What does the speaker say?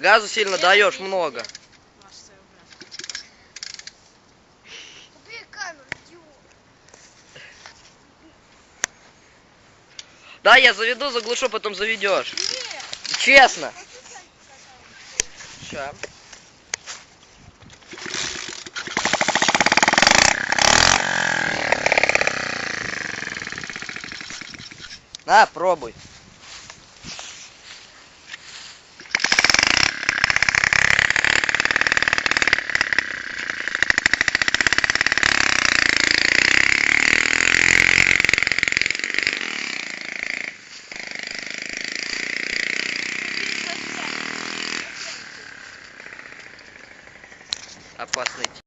Газу сильно даешь много. Убери камеру, идиот. Да, я заведу, заглушу, потом заведешь. Нет. Честно. Ща. На, пробуй. Опасный.